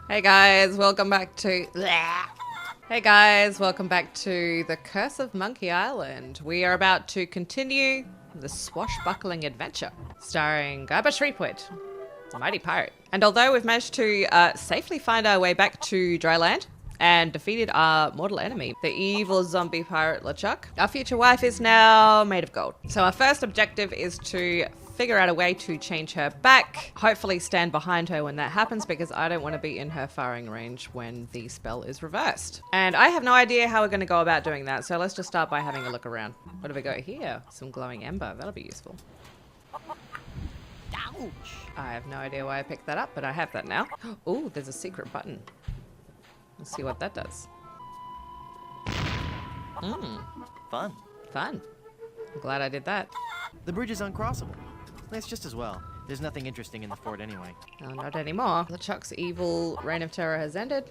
Hey guys, welcome back to... Hey guys, welcome back to The Curse of Monkey Island. We are about to continue the swashbuckling adventure, starring Garba Shreepwood, the mighty pirate. And although we've managed to safely find our way back to dry land and defeated our mortal enemy, the evil zombie pirate LeChuck, our future wife is now made of gold. So our first objective is to figure out a way to change her back, hopefully stand behind her when that happens, because I don't want to be in her firing range when the spell is reversed. And I have no idea how we're going to go about doing that, so let's just start by having a look around. What do we got here? Some glowing ember, that'll be useful. Ouch! I have no idea why I picked that up, but I have that now. Oh, there's a secret button. Let's see what that does. Fun. Fun. I'm glad I did that. The bridge is uncrossable. That's just as well. There's nothing interesting in the fort anyway. Oh, not anymore. LeChuck's evil reign of terror has ended,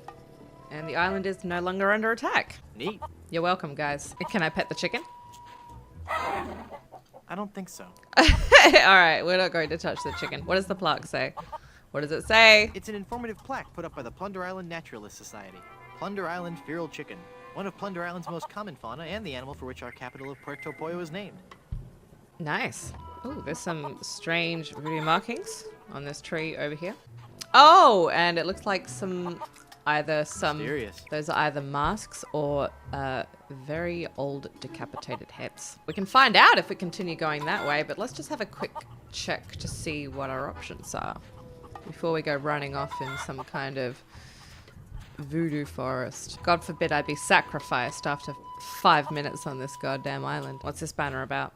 and the island is no longer under attack. Neat. You're welcome, guys. Can I pet the chicken? I don't think so. Alright, we're not going to touch the chicken. What does the plaque say? What does it say? It's an informative plaque put up by the Plunder Island Naturalist Society. Plunder Island feral chicken. One of Plunder Island's most common fauna and the animal for which our capital of Puerto Pollo is named. Nice. Oh, there's some strange voodoo markings on this tree over here. Oh, and it looks like Mysterious. those are either masks or very old decapitated heads. We can find out if we continue going that way, but let's just have a quick check to see what our options are before we go running off in some kind of voodoo forest. God forbid I be sacrificed after 5 minutes on this goddamn island. What's this banner about?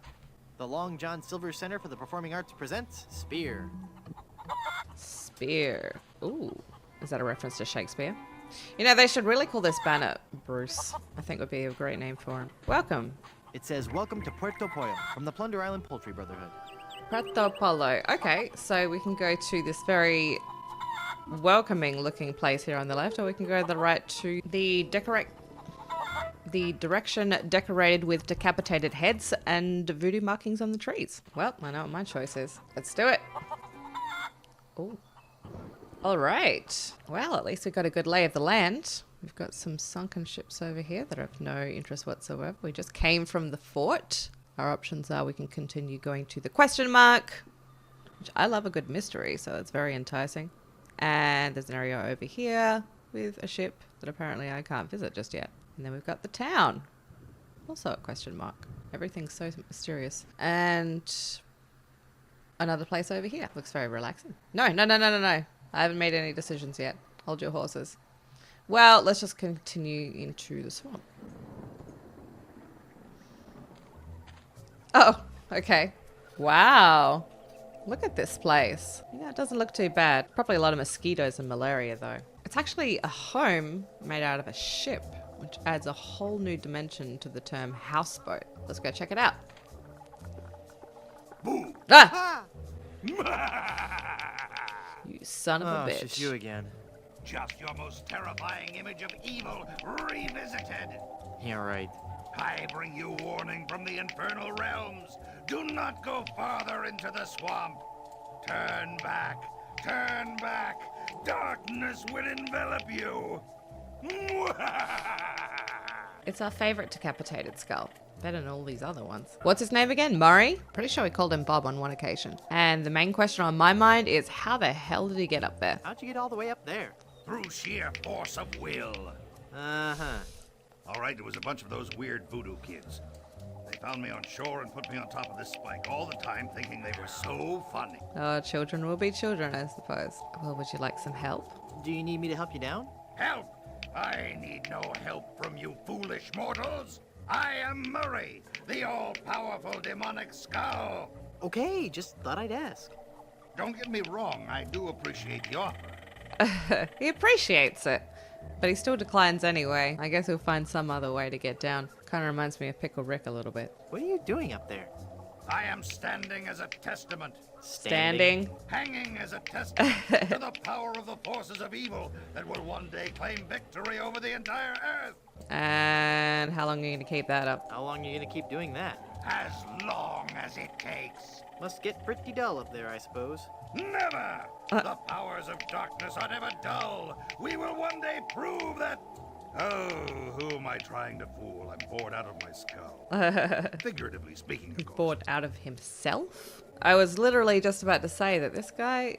The Long John Silver Center for the Performing Arts presents Spear. Spear. Ooh. Is that a reference to Shakespeare? You know, they should really call this banner Bruce. I think would be a great name for him. Welcome. It says, "Welcome to Puerto Pollo from the Plunder Island Poultry Brotherhood." Puerto POLLO. Okay, so we can go to this very welcoming looking place here on the left, or we can go to the right to the direction decorated with decapitated heads and voodoo markings on the trees. Well, I know what my choice is. Let's do it. Oh. All right. Well, at least we've got a good lay of the land. We've got some sunken ships over here that are of no interest whatsoever. We just came from the fort. Our options are we can continue going to the question mark, which I love a good mystery, so it's very enticing. And there's an area over here with a ship that apparently I can't visit just yet. And then we've got the town, also a question mark. Everything's so mysterious. And another place over here. Looks very relaxing. No. I haven't made any decisions yet. Hold your horses. Well, let's just continue into the swamp. Oh, okay. Wow. Look at this place. Yeah, it doesn't look too bad. Probably a lot of mosquitoes and malaria, though. It's actually a home made out of a ship, which adds a whole new dimension to the term houseboat. Let's go check it out. Boo! Ah! You son of a It's just bitch. you again. Just your most terrifying image of evil revisited. Yeah, right. I bring you warning from the infernal realms. Do not go farther into the swamp. Turn back. Turn back. Darkness will envelop you. It's our favorite decapitated skull. Better than all these other ones. What's his name again? Murray? Pretty sure we called him Bob on one occasion. And the main question on my mind is how the hell did he get up there? How'd you get all the way up there? Through sheer force of will. Uh-huh. All right, it was a bunch of those weird voodoo kids. They found me on shore and put me on top of this spike all the time, thinking they were so funny. Oh, children will be children, I suppose. Well, would you like some help? Do you need me to help you down? Help! I need no help from you foolish mortals. I am Murray, the all-powerful demonic skull. Okay, just thought I'd ask. Don't get me wrong, I do appreciate the offer. He appreciates it. But he still declines anyway. I guess he'll find some other way to get down. Kind of reminds me of Pickle Rick a little bit. What are you doing up there? I am standing as a testament, Standing. hanging as a testament to the power of the forces of evil that will one day claim victory over the entire earth. And how long are you going to keep that up? How long are you gonna keep doing that? As long as it takes. Must get pretty dull up there, I suppose. Never! The powers of darkness are never dull. We will one day prove that... Oh, who am I trying to fool? I'm bored out of my skull. Figuratively speaking, of course. Bored out of himself? I was literally just about to say that this guy...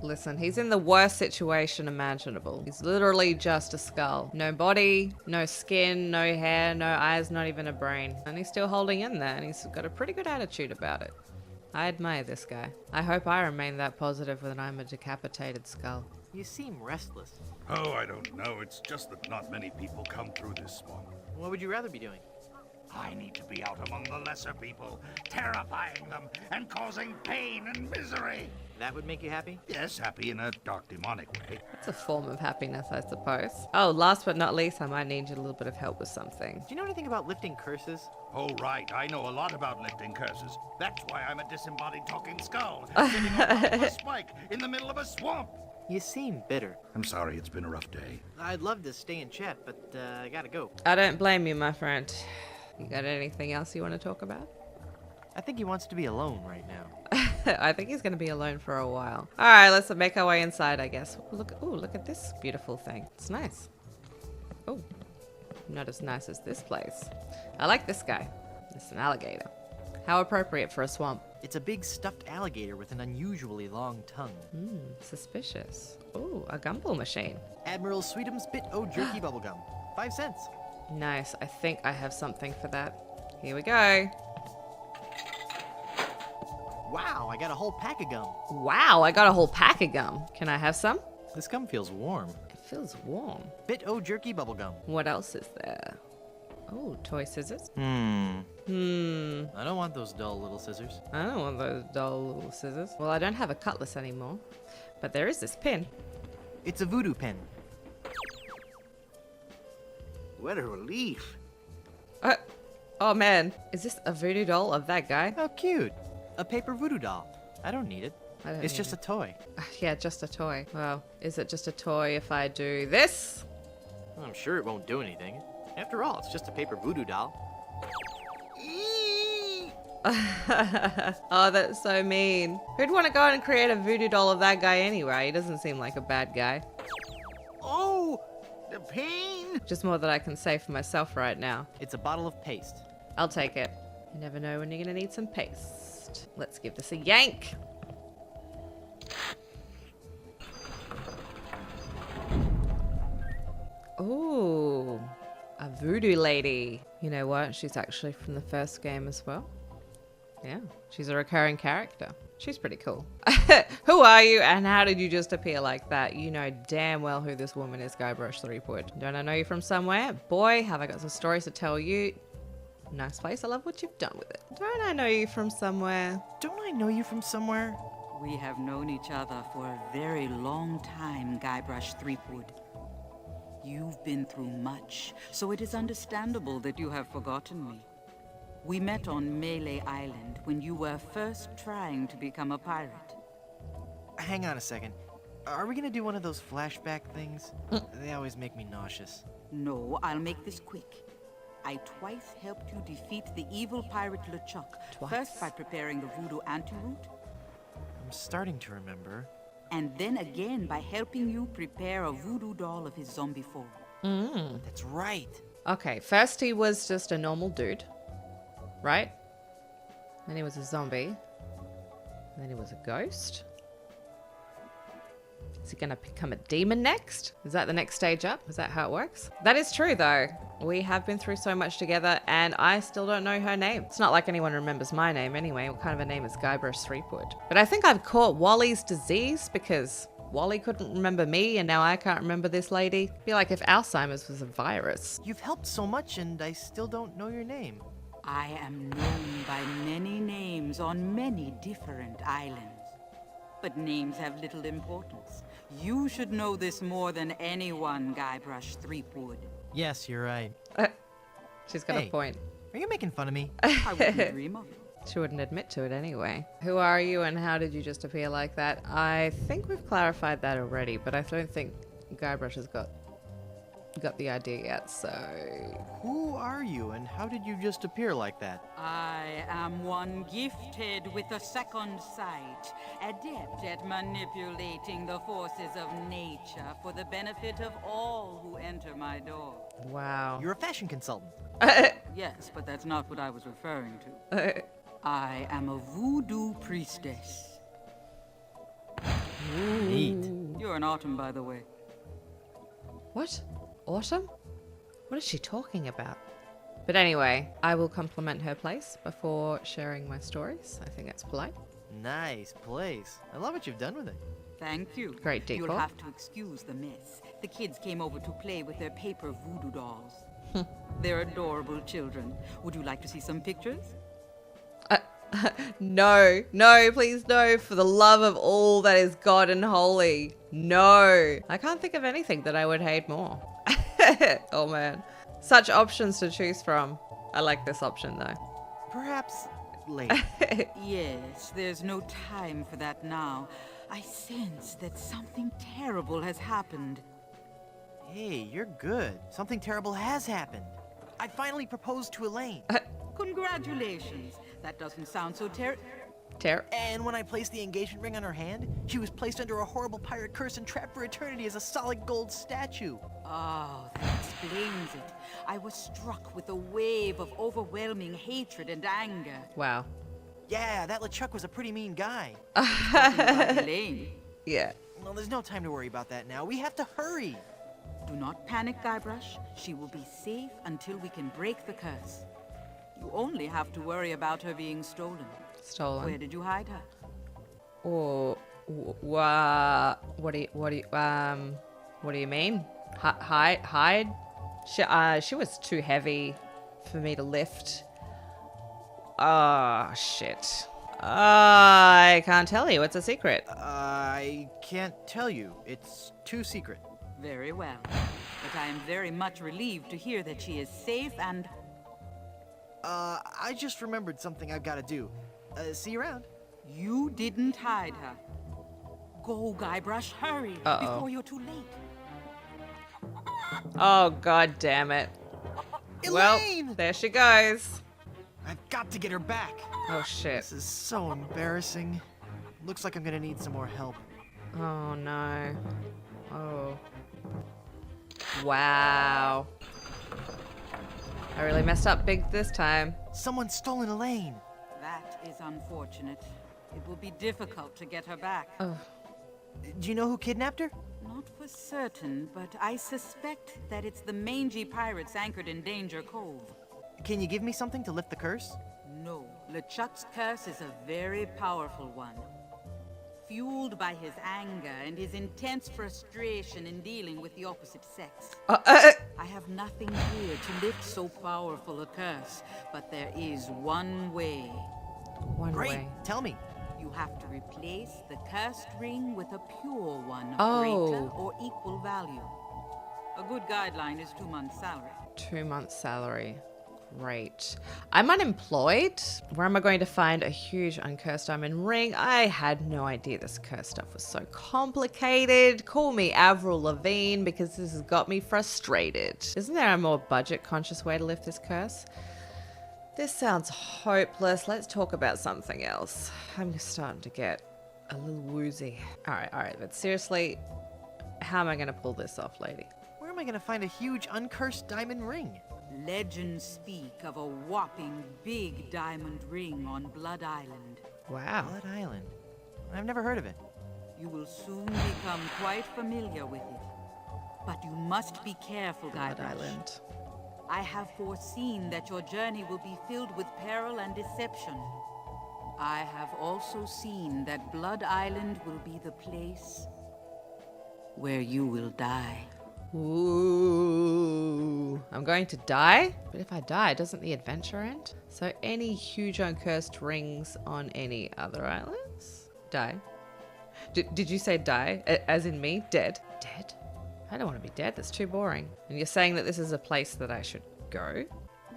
Listen, he's in the worst situation imaginable. He's literally just a skull. No body, no skin, no hair, no eyes, not even a brain. And he's still holding in there, and he's got a pretty good attitude about it. I admire this guy. I hope I remain that positive when I'm a decapitated skull. You seem restless. Oh, I don't know. It's just that not many people come through this swamp. What would you rather be doing? I need to be out among the lesser people, terrifying them and causing pain and misery. That would make you happy? Yes, happy in a dark, demonic way. It's a form of happiness, I suppose. Oh, last but not least, I might need a little bit of help with something. Do you know anything about lifting curses? Oh, right. I know a lot about lifting curses. That's why I'm a disembodied talking skull, sitting on top of a spike in the middle of a swamp. You seem bitter. I'm sorry, it's been a rough day. I'd love to stay and chat, but I gotta go. I don't blame you, my friend. You got anything else you want to talk about? I think he wants to be alone right now. I think he's going to be alone for a while. All right, let's make our way inside, I guess. Look, ooh, look at this beautiful thing. It's nice. Oh, not as nice as this place. I like this guy. It's an alligator. How appropriate for a swamp. It's a big stuffed alligator with an unusually long tongue. Suspicious. Ooh, a gumball machine. Admiral Sweetum's Bit O Jerky Bubblegum. 5 cents. Nice. I think I have something for that. Here we go. Wow, I got a whole pack of gum. Wow, I got a whole pack of gum. Can I have some? This gum feels warm. It feels warm. Bit O Jerky Bubblegum. What else is there? Oh, toy scissors. I don't want those dull little scissors. I don't want those dull little scissors. Well, I don't have a cutlass anymore, but there is this pin. It's a voodoo pen. What a relief. Oh man, is this a voodoo doll of that guy? How cute. A paper voodoo doll. I don't need it. It's just a toy. Yeah, just a toy. Well, is it just a toy if I do this? Well, I'm sure it won't do anything. After all, it's just a paper voodoo doll. Oh, that's so mean. Who'd want to go and create a voodoo doll of that guy anyway? He doesn't seem like a bad guy. Oh, the pain. Just more that I can say for myself right now. It's a bottle of paste. I'll take it. You never know when you're gonna need some paste. Let's give this a yank. Ooh, a voodoo lady. You know what? She's actually from the first game as well. Yeah, she's a recurring character. She's pretty cool. Who are you and how did you just appear like that? You know damn well who this woman is, Guybrush Threepwood. Don't I know you from somewhere? Boy, have I got some stories to tell you. Nice place. I love what you've done with it. Don't I know you from somewhere? Don't I know you from somewhere? We have known each other for a very long time, Guybrush Threepwood. You've been through much, so it is understandable that you have forgotten me. We met on Melee Island when you were first trying to become a pirate. Hang on a second. Are we gonna do one of those flashback things? They always make me nauseous. No, I'll make this quick. I twice helped you defeat the evil pirate LeChuck. Twice? First by preparing the voodoo antidote, I'm starting to remember. and then again by helping you prepare a voodoo doll of his zombie form. That's right. Okay, first he was just a normal dude, right? Then he was a zombie. And then he was a ghost. Is he gonna become a demon next? Is that the next stage up? Is that how it works? That is true though. We have been through so much together and I still don't know her name. It's not like anyone remembers my name anyway. What kind of a name is Guybrush Threepwood? But I think I've caught Wally's disease because Wally couldn't remember me and now I can't remember this lady. I feel like if Alzheimer's was a virus. You've helped so much and I still don't know your name. I am known by many names on many different islands. But names have little importance. You should know this more than anyone, Guybrush Threepwood. Yes, you're right. She's got a Hey. point. Are you making fun of me? I wouldn't dream of it. She wouldn't admit to it anyway. Who are you and how did you just appear like that? I think we've clarified that already, but I don't think Guybrush has got got the idea yet, so... Who are you, and how did you just appear like that? I am one gifted with a second sight, adept at manipulating the forces of nature for the benefit of all who enter my door. Wow. You're a fashion consultant. Yes, but that's not what I was referring to. I am a voodoo priestess. Neat. You're an autumn, by the way. What? Autumn? What is she talking about? But anyway, I will compliment her place before sharing my stories. I think that's polite. Nice place. I love what you've done with it. Thank you. Great decor. You'll have to excuse the mess. The kids came over to play with their paper voodoo dolls. They're adorable children. Would you like to see some pictures? No, no, please no, for the love of all that is God and holy. No. I can't think of anything that I would hate more. Oh man. Such options to choose from. I like this option though. Perhaps later. Yes, there's no time for that now. I sense that something terrible has happened. Hey, you're good. Something terrible has happened. I finally proposed to Elaine. Congratulations. That doesn't sound so And when I placed the engagement ring on her hand, she was placed under a horrible pirate curse and trapped for eternity as a solid gold statue. Oh, that explains it. I was struck with a wave of overwhelming hatred and anger. Wow. Yeah, that LeChuck was a pretty mean guy. Elaine. Yeah. Well, there's no time to worry about that now. We have to hurry. Do not panic, Guybrush. She will be safe until we can break the curse. You only have to worry about her being stolen. Stolen. Where did you hide her? Or what do you mean? Hide? She was too heavy for me to lift. Oh shit. I can't tell you. It's a secret. I can't tell you. It's too secret. Very well. But I am very much relieved to hear that she is safe and... I just remembered something I've got to do. See you around. You didn't hide her. Go, Guybrush, hurry, before you're too late. Oh god damn it. Elaine! Well, there she goes. I've got to get her back. Oh shit. This is so embarrassing. Looks like I'm gonna need some more help. Oh no. Oh. Wow. I really messed up big this time. Someone's stolen Elaine. That is unfortunate. It will be difficult to get her back. Oh. Do you know who kidnapped her? Not for certain, but I suspect that it's the mangy pirates anchored in Danger Cove. Can you give me something to lift the curse? No, LeChuck's curse is a very powerful one. Fueled by his anger and his intense frustration in dealing with the opposite sex. I have nothing here to lift so powerful a curse, but there is one way. One Great. way. Tell me. You have to replace the cursed ring with a pure one of greater or equal value. A good guideline is 2 months' salary. 2 months salary. Great. I'm unemployed. Where am I going to find a huge uncursed diamond ring? I had no idea this curse stuff was so complicated. Call me Avril Lavigne because this has got me frustrated. Isn't there a more budget conscious way to lift this curse? This sounds hopeless. Let's talk about something else. I'm starting to get a little woozy. All right. But seriously, how am I going to pull this off, lady? Where am I gonna find a huge uncursed diamond ring? Legends speak of a whopping big diamond ring on Blood Island. Wow. Blood Island. I've never heard of it. You will soon become quite familiar with it. But you must be careful, Blood Guybrush. Island. I have foreseen that your journey will be filled with peril and deception. I have also seen that Blood Island will be the place where you will die. Ooh, I'm going to die? But if I die, doesn't the adventure end? So any huge uncursed rings on any other islands? Die. Did you say die? As in me? Dead? Dead? I don't want to be dead. That's too boring. And you're saying that this is a place that I should go?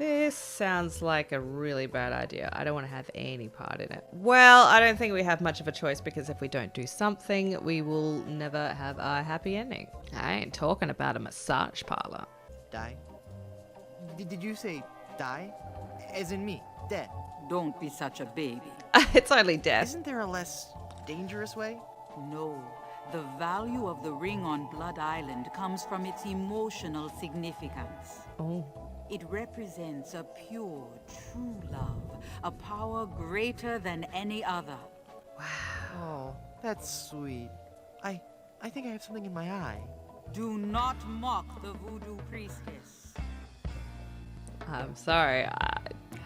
This sounds like a really bad idea. I don't want to have any part in it. Well, I don't think we have much of a choice because if we don't do something, we will never have a happy ending. I ain't talking about a massage parlor. Die? Did you say die? As in me, dead? Don't be such a baby. It's only death. Isn't there a less dangerous way? No. The value of the ring on Blood Island comes from its emotional significance. Oh. It represents a pure, true love, a power greater than any other. Oh, that's sweet. I think I have something in my eye. Do not mock the voodoo priestess. I'm sorry. I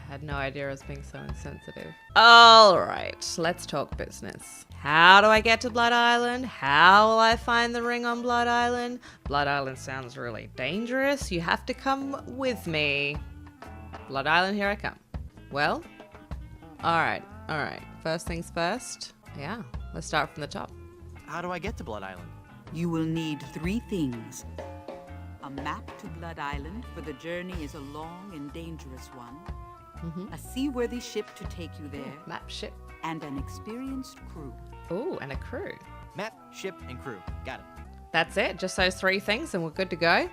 had no idea I was being so insensitive. All right, let's talk business. How do I get to Blood Island? How will I find the ring on Blood Island? Blood Island sounds really dangerous. You have to come with me. Blood Island, here I come. Well, all right. First things first. Yeah, let's start from the top. How do I get to Blood Island? You will need 3 things. A map to Blood Island, for the journey is a long and dangerous one. A seaworthy ship to take you there. Map, ship. And an experienced crew. Ooh, and a crew. Map, ship, and crew. Got it. That's it? Just those 3 things and we're good to go?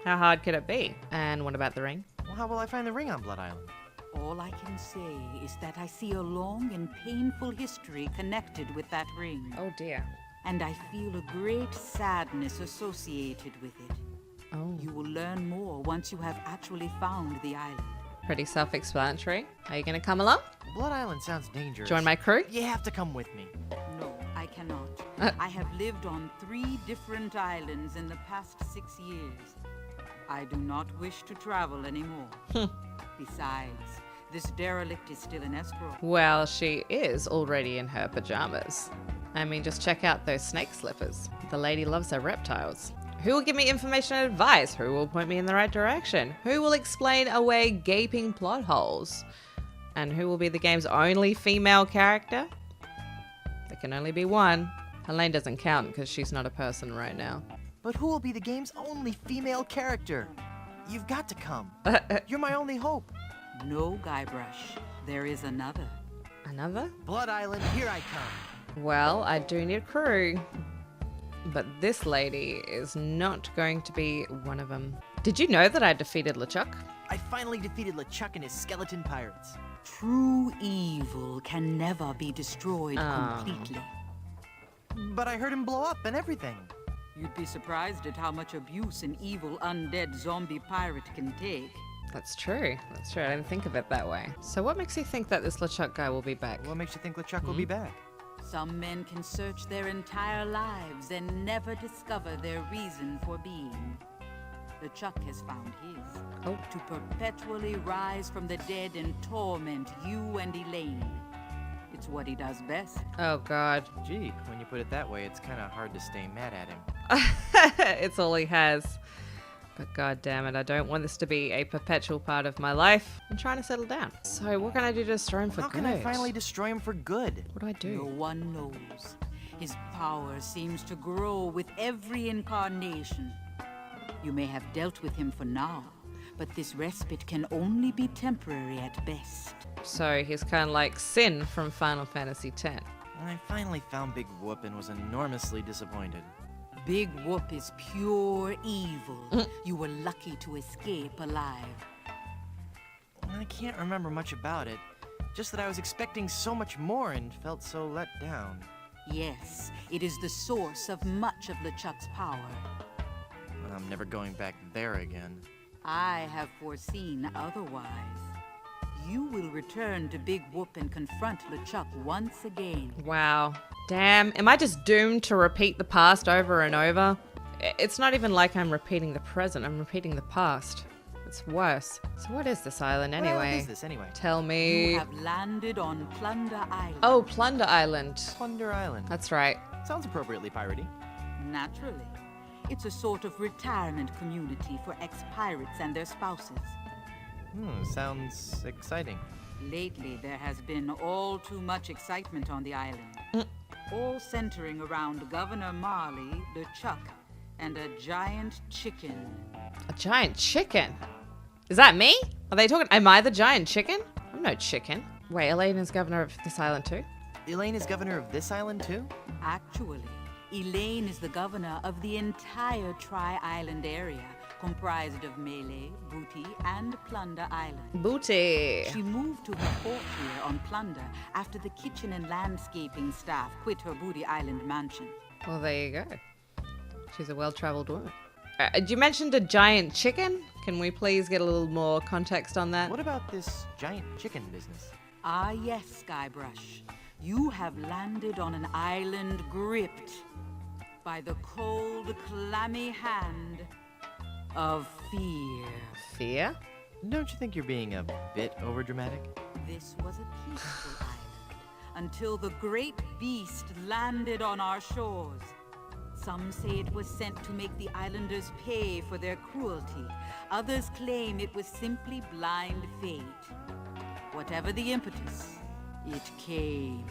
How hard could it be? And what about the ring? Well, how will I find the ring on Blood Island? All I can say is that I see a long and painful history connected with that ring. Oh dear. And I feel a great sadness associated with it. Oh. You will learn more once you have actually found the island. Pretty self-explanatory. Are you going to come along? Blood Island sounds dangerous. Join my crew? You have to come with me. No, I cannot. I have lived on 3 different islands in the past 6 years. I do not wish to travel anymore. Besides, this derelict is still in escrow. Well, she is already in her pajamas. I mean, just check out those snake slippers. The lady loves her reptiles. Who will give me information and advice? Who will point me in the right direction? Who will explain away gaping plot holes? And who will be the game's only female character? There can only be one. Helene doesn't count because she's not a person right now. But who will be the game's only female character? You've got to come. You're my only hope. No, Guybrush. There is another. Another? Blood Island, here I come. Well, I do need a crew. But this lady is not going to be one of them. Did you know that I defeated LeChuck? I finally defeated LeChuck and his skeleton pirates. True evil can never be destroyed completely. But I heard him blow up and everything. You'd be surprised at how much abuse an evil undead zombie pirate can take. That's true. That's true. I didn't think of it that way. So what makes you think that this LeChuck guy will be back? What makes you think LeChuck will be back? Some men can search their entire lives and never discover their reason for being. LeChuck has found his. Oh. To perpetually rise from the dead and torment you and Elaine. It's what he does best. Oh, God. Gee, when you put it that way, it's kind of hard to stay mad at him. It's all he has. But God damn it, I don't want this to be a perpetual part of my life. I'm trying to settle down. So what can I do to destroy him for How good? can I finally destroy him for good? What do I do? No one knows. His power seems to grow with every incarnation. You may have dealt with him for now, but this respite can only be temporary at best. So he's kind of like Sin from Final Fantasy X. I finally found Big Whoop and was enormously disappointed. Big Whoop is pure evil. You were lucky to escape alive. I can't remember much about it. Just that I was expecting so much more and felt so let down. Yes, it is the source of much of LeChuck's power. I'm never going back there again. I have foreseen otherwise. You will return to Big Whoop and confront LeChuck once again. Wow. Damn, am I just doomed to repeat the past over and over? It's not even like I'm repeating the present, I'm repeating the past. It's worse. So what is this island anyway? Well, what is this anyway? Tell me. You have landed on Plunder Island. Oh, Plunder Island. Plunder Island. That's right. Sounds appropriately piratey. Naturally. It's a sort of retirement community for ex-pirates and their spouses. Sounds exciting. Lately, there has been all too much excitement on the island. All centering around Governor Marley, LeChuck, and a giant chicken. A giant chicken? Is that me? Are they talking? Am I the giant chicken? I'm no chicken. Wait, Elaine is governor of this island too? Elaine is governor of this island too? Actually, Elaine is the governor of the entire Tri-Island area, comprised of Melee, Booty, and Plunder Island. Booty. She moved to her fort here on Plunder after the kitchen and landscaping staff quit her Booty Island mansion. Well, there you go. She's a well-traveled woman. You mentioned a giant chicken. Can we please get a little more context on that? What about this giant chicken business? Ah yes, Skybrush. You have landed on an island gripped by the cold, clammy hand of fear. Fear? Don't you think you're being a bit overdramatic? This was a peaceful island until the great beast landed on our shores. Some say it was sent to make the islanders pay for their cruelty. Others claim it was simply blind fate. Whatever the impetus, it came.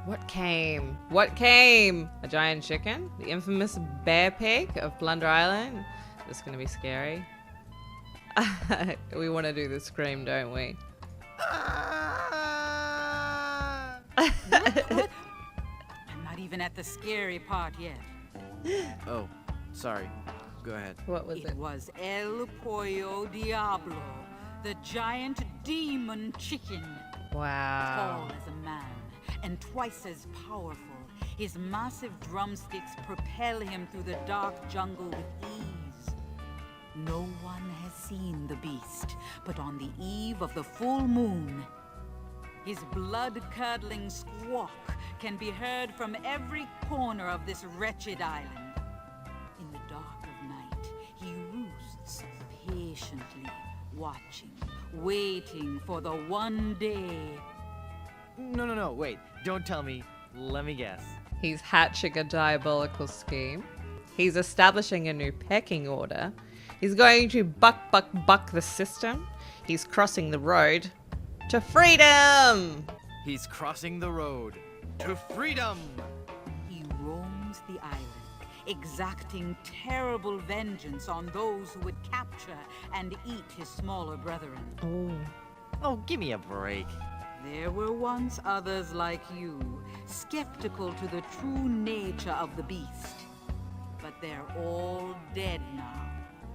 What came? What came? A giant chicken? The infamous bear pig of Plunder Island? This is gonna be scary. We want to do the scream, don't we? What? I'm not even at the scary part yet. Oh, sorry. Go ahead. What was It it? was El Pollo Diablo, the giant demon chicken. Wow. Tall as a man and twice as powerful, his massive drumsticks propel him through the dark jungle with ease. No one has seen the beast, but on the eve of the full moon, his blood-curdling squawk can be heard from every corner of this wretched island. In the dark of night, he roosts patiently, watching, waiting for the one day. No, wait. Don't tell me. Let me guess. He's hatching a diabolical scheme. He's establishing a new pecking order. He's going to buck the system. He's crossing the road to freedom. He's crossing the road to freedom. He roams the island, exacting terrible vengeance on those who would capture and eat his smaller brethren. Oh, give me a break. There were once others like you, skeptical to the true nature of the beast. But they're all dead now.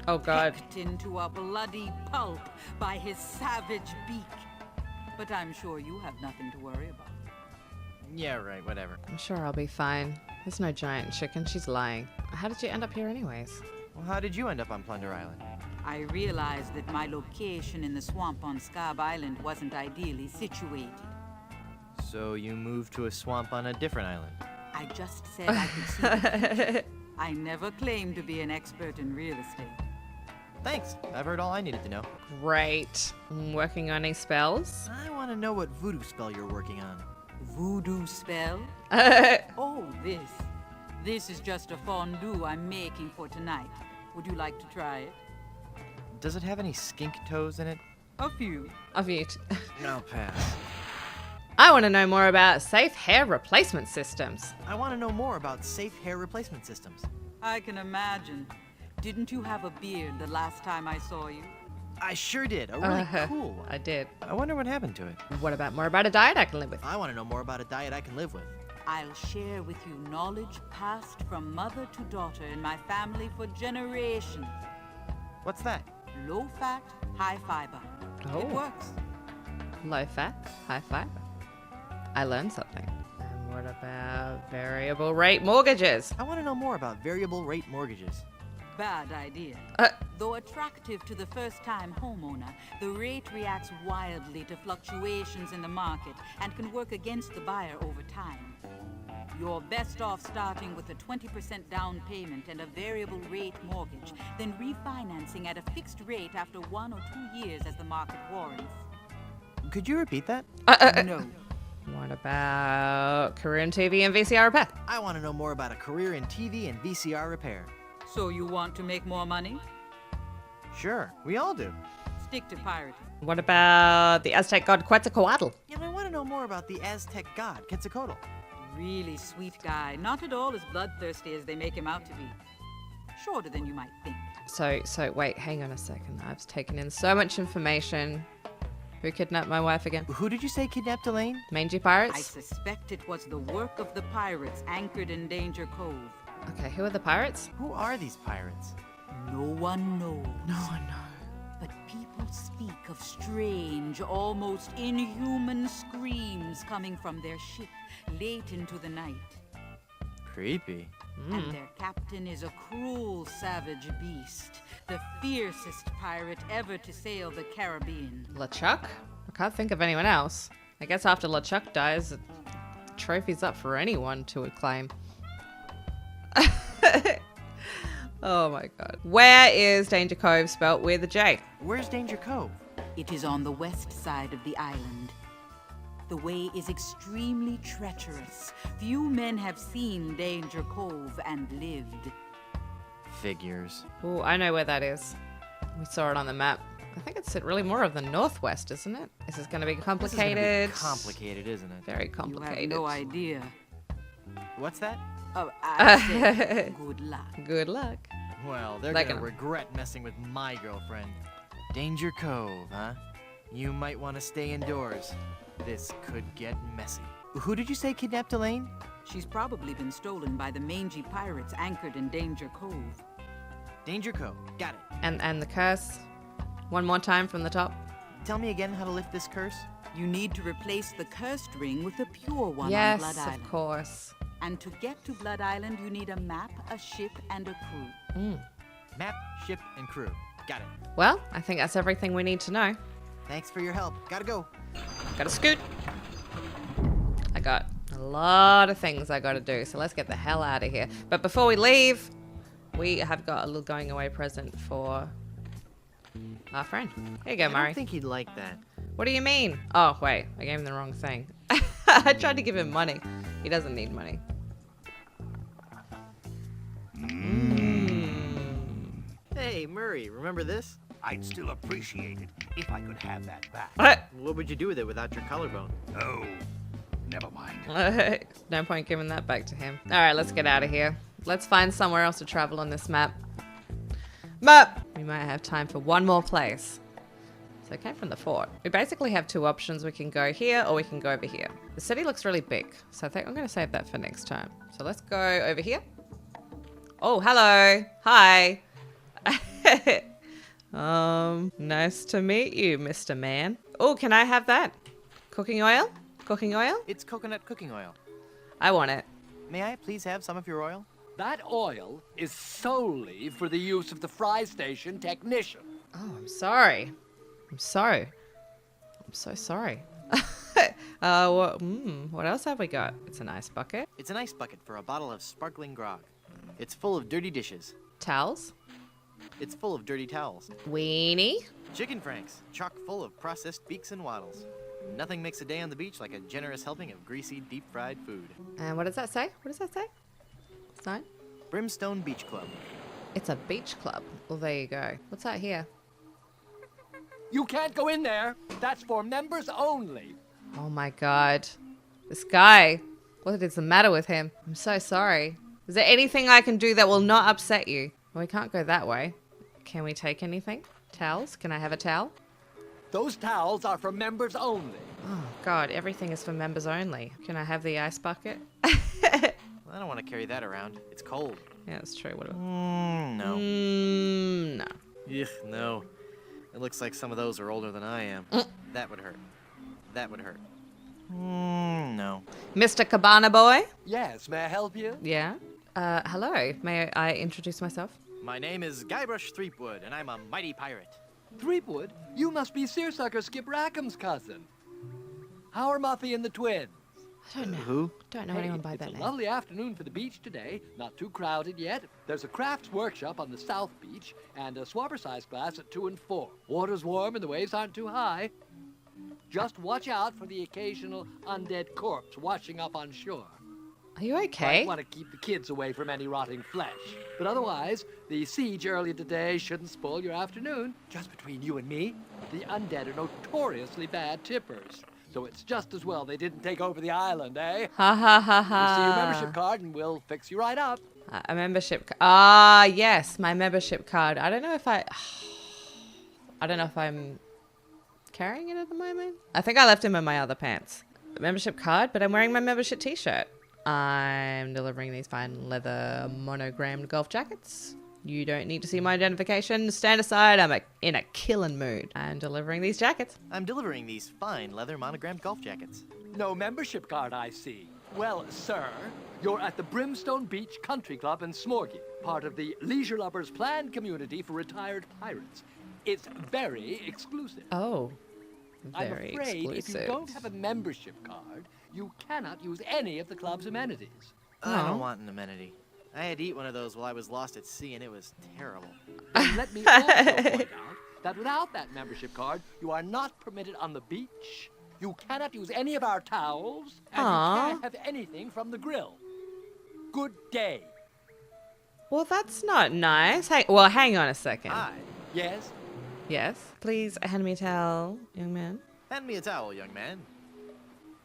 Oh God. Pecked into a bloody pulp by his savage beak. But I'm sure you have nothing to worry about. Yeah, right, whatever. I'm sure I'll be fine. There's no giant chicken. She's lying. How did you end up here anyways? Well, how did you end up on Plunder Island? I realized that my location in the swamp on Scab Island wasn't ideally situated. So you moved to a swamp on a different island. I just said I could see the future. I never claimed to be an expert in real estate. Thanks. I've heard all I needed to know. Great. Working on any spells? I want to know what voodoo spell you're working on. Voodoo spell? Oh, this. This is just a fondue I'm making for tonight. Would you like to try it? Does it have any skink toes in it? A few. Of it. I'll pass. I want to know more about safe hair replacement systems. I want to know more about safe hair replacement systems. I can imagine. Didn't you have a beard the last time I saw you? I sure did. A really cool one. I did. I wonder what happened to it. What about more about a diet I can live with? I want to know more about a diet I can live with. I'll share with you knowledge passed from mother to daughter in my family for generations. What's that? Low fat, high fiber. Oh. It works. Low fat, high fiber. I learned something. And what about variable rate mortgages? I want to know more about variable rate mortgages. Bad idea. Uh, Though attractive to the first-time homeowner, the rate reacts wildly to fluctuations in the market and can work against the buyer over time. You're best off starting with a 20% down payment and a variable rate mortgage, then refinancing at a fixed rate after 1 or 2 years as the market warrants. Could you repeat that? No. What about career in TV and VCR repair? I want to know more about a career in TV and VCR repair. So you want to make more money? Sure, we all do. Stick to pirating. What about the Aztec god Quetzalcoatl? And I want to know more about the Aztec god, Quetzalcoatl. Really sweet guy, not at all as bloodthirsty as they make him out to be. Shorter than you might think. So wait, hang on a second. I've taken in so much information. Who kidnapped my wife again? Who did you say kidnapped Elaine? Mangy I pirates? suspect it was the work of the pirates anchored in Danger Cove. Okay, who are the pirates? Who are these pirates? No one knows. No one knows. But people speak of strange, almost inhuman screams coming from their ship late into the night. Creepy. And their captain is a cruel, savage beast, the fiercest pirate ever to sail the Caribbean. LeChuck? I can't think of anyone else. I guess after LeChuck dies, the trophy's up for anyone to acclaim. Oh my god. Where is Danger Cove spelt with a J? Where's Danger Cove? It is on the west side of the island. The way is extremely treacherous. Few men have seen Danger Cove and lived. Figures. Oh, I know where that is. We saw it on the map. I think it's really more of the northwest, isn't it? This is going to be complicated. This is gonna be complicated, isn't it? Very You complicated. have no idea. What's that? Oh, I said good luck. Good luck. Well, they're Like gonna a- regret messing with my girlfriend. Danger Cove, huh? You might want to stay indoors. This could get messy. Who did you say kidnapped Elaine? She's probably been stolen by the mangy pirates anchored in Danger Cove. Danger Cove. Got it. And the curse. One more time from the top. Tell me again how to lift this curse. You need to replace the cursed ring with a pure one on Yes, Blood Island. of course. And to get to Blood Island, you need a map, a ship, and a crew. Map, ship, and crew. Got it. Well, I think that's everything we need to know. Thanks for your help. Gotta go. Gotta scoot. I got a lot of things I gotta do, so let's get the hell out of here. But before we leave, we have got a little going away present for our friend. Here you go, I Murray. don't think he'd like that. What do you mean? Oh, wait, I gave him the wrong thing. I tried to give him money. He doesn't need money. Hey, Murray, remember this? I'd still appreciate it if I could have that back. What would you do with it without your collarbone? Oh, never mind. No point giving that back to him. All right, let's get out of here. Let's find somewhere else to travel on this map. Map! We might have time for one more place. So I came from the fort. We basically have two options. We can go here or we can go over here. The city looks really big, so I think I'm going to save that for next time. So let's go over here. Oh, hello. Hi. Nice to meet you, Mr. Man. Oh, can I have that? Cooking oil? Cooking oil? It's coconut cooking oil. I want it. May I please have some of your oil? That oil is solely for the use of the fry station technician. Oh, I'm sorry. I'm sorry. I'm so sorry. What else have we got? It's an ice bucket. It's an ice bucket for a bottle of sparkling grog. It's full of dirty dishes. Towels. It's full of dirty towels. Weenie. Chicken franks, chock full of processed beaks and waddles. Nothing makes a day on the beach like a generous helping of greasy, deep-fried food. And what does that say? What does that say? Sign? Brimstone Beach Club. It's a beach club. Well, there you go. What's that here? You can't go in there. That's for members only. Oh my god. This guy. What is the matter with him? I'm so sorry. Is there anything I can do that will not upset you? Well, we can't go that way. Can we take anything? Towels? Can I have a towel? Those towels are for members only. Oh god, everything is for members only. Can I have the ice bucket? I don't want to carry that around. It's cold. Yeah, that's true. What about? No. No. Ugh, no. It looks like some of those are older than I am. That would hurt. That would hurt. No. Mr. Cabana Boy? Yes, may I help you? Yeah? Hello. May I introduce myself? My name is Guybrush Threepwood, and I'm a mighty pirate. Threepwood, you must be Seersucker Skip Rackham's cousin. How are Muffy and the twins? I don't know. Who? Don't know Hey, anyone by it's that a name. lovely afternoon for the beach today. Not too crowded yet. There's a crafts workshop on the south beach and a swabber-sized class at 2 and 4. Water's warm and the waves aren't too high. Just watch out for the occasional undead corpse washing up on shore. Are you Might okay? want to keep the kids away from any rotting flesh. But otherwise, the siege earlier today shouldn't spoil your afternoon. Just between you and me, the undead are notoriously bad tippers. So it's just as well they didn't take over the island, eh? Ha ha ha ha. You see your membership card and we'll fix you right up. A membership. Ah, yes, my membership card. I don't know if I'm carrying it at the moment. I think I left him in my other pants. Membership card, but I'm wearing my membership t-shirt. I'm delivering these fine leather monogrammed golf jackets. You don't need to see my identification. Stand aside. I'm in a killing mood. I'm delivering these jackets. I'm delivering these fine leather monogrammed golf jackets. No membership card, I see. Well, sir, you're at the Brimstone Beach Country Club in Smorgy, part of the Leisure Lovers planned community for retired pirates. It's very exclusive. Oh, I'm very afraid exclusive. if you don't have a membership card, you cannot use any of the club's amenities. I Oh. don't want an amenity. I had to eat one of those while I was lost at sea, and it was terrible. And let me also point out that without that membership card, you are not permitted on the beach. You cannot use any of our towels, and Aw. you can't have anything from the grill. Good day. Well, that's not nice. Hang on a second. Hi. Yes? Yes. Please hand me a towel, young man. Hand me a towel, young man.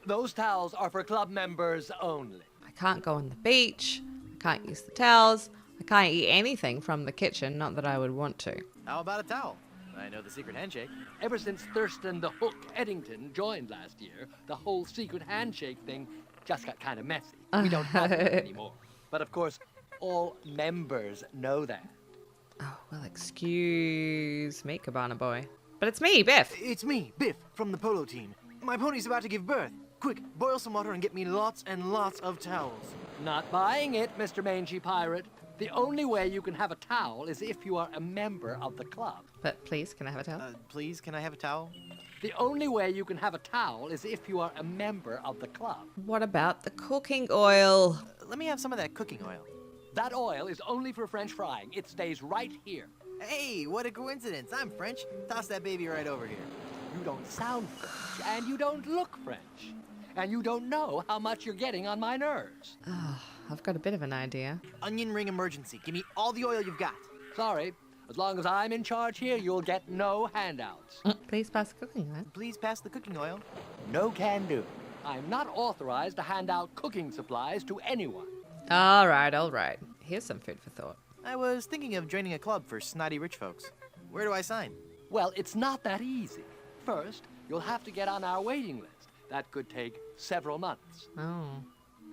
Those towels are for club members only. I can't go on the beach. I can't use the towels. I can't eat anything from the kitchen. Not that I would want to. How about a towel? I know the secret handshake. Ever since Thurston the Hook Eddington joined last year, the whole secret handshake thing just got kind of messy. We don't have it anymore. But of course, all members know that. Oh, well, excuse me, Cabana boy. But it's me, Biff. It's me, Biff, from the polo team. My pony's about to give birth. Quick, boil some water and get me lots and lots of towels. Not buying it, Mr. Mangy Pirate. The only way you can have a towel is if you are a member of the club. But please, can I have a towel? Please, can I have a towel? The only way you can have a towel is if you are a member of the club. What about the cooking oil? Let me have some of that cooking oil. That oil is only for French frying. It stays right here. Hey, what a coincidence. I'm French. Toss that baby right over here. You don't sound French, and you don't look French. And you don't know how much you're getting on my nerves. I've got a bit of an idea. Onion ring emergency. Give me all the oil you've got. Sorry. As long as I'm in charge here, you'll get no handouts. Please pass the cooking oil. Please pass the cooking oil. No can do. I'm not authorized to hand out cooking supplies to anyone. All right, all right. Here's some food for thought. I was thinking of joining a club for snotty rich folks. Where do I sign? Well, it's not that easy. First, you'll have to get on our waiting list. That could take several months. Oh.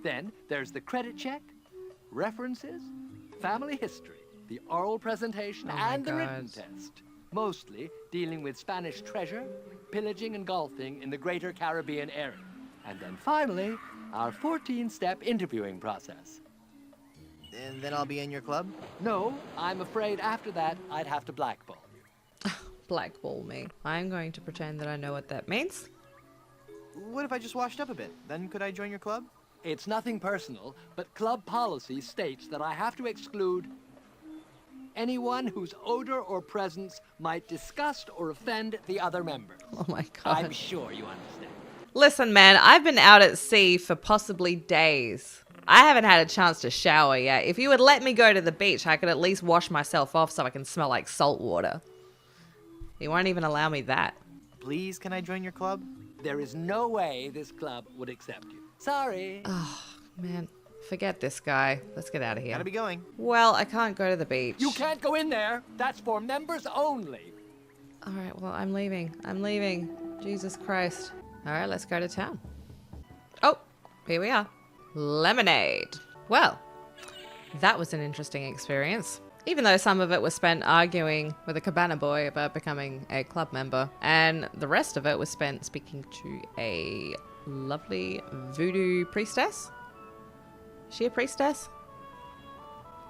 Then there's the credit check, references, family history, the oral presentation, Oh my and the written God. test. Mostly dealing with Spanish treasure, pillaging and golfing in the greater Caribbean area. And then finally, our 14-step interviewing process. And then I'll be in your club? No, I'm afraid after that, I'd have to blackball you. Blackball me. I'm going to pretend that I know what that means. What if I just washed up a bit? Then could I join your club? It's nothing personal, but club policy states that I have to exclude anyone whose odor or presence might disgust or offend the other members. Oh my God. I'm sure you understand. Listen, man, I've been out at sea for possibly days. I haven't had a chance to shower yet. If you would let me go to the beach, I could at least wash myself off so I can smell like salt water. You won't even allow me that. Please, can I join your club? There is no way this club would accept you. Sorry. Man, forget this guy. Let's get out of here. Gotta be going. Well, I can't go to the beach. You can't go in there. That's for members only. All right, well, I'm leaving. I'm leaving. Jesus Christ. All right, let's go to town. Oh, here we are. Lemonade. Well, that was an interesting experience. Even though some of it was spent arguing with a cabana boy about becoming a club member, and the rest of it was spent speaking to a lovely voodoo priestess. Is she a priestess?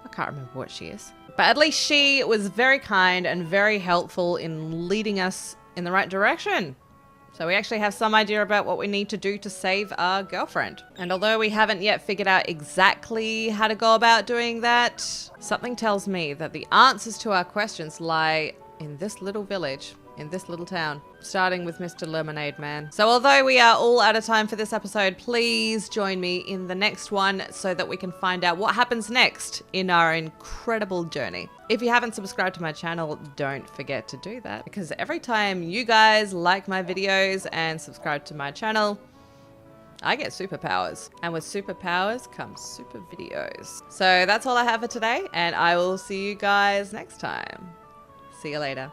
I can't remember what she is. But at least she was very kind and very helpful in leading us in the right direction. So we actually have some idea about what we need to do to save our girlfriend. And although we haven't yet figured out exactly how to go about doing that, something tells me that the answers to our questions lie in this little village, in this little town, starting with Mr. Lemonade Man. So although we are all out of time for this episode, please join me in the next one so that we can find out what happens next in our incredible journey. If you haven't subscribed to my channel, don't forget to do that, because every time you guys like my videos and subscribe to my channel, I get superpowers. And with superpowers comes super videos. So that's all I have for today, and I will see you guys next time. See you later.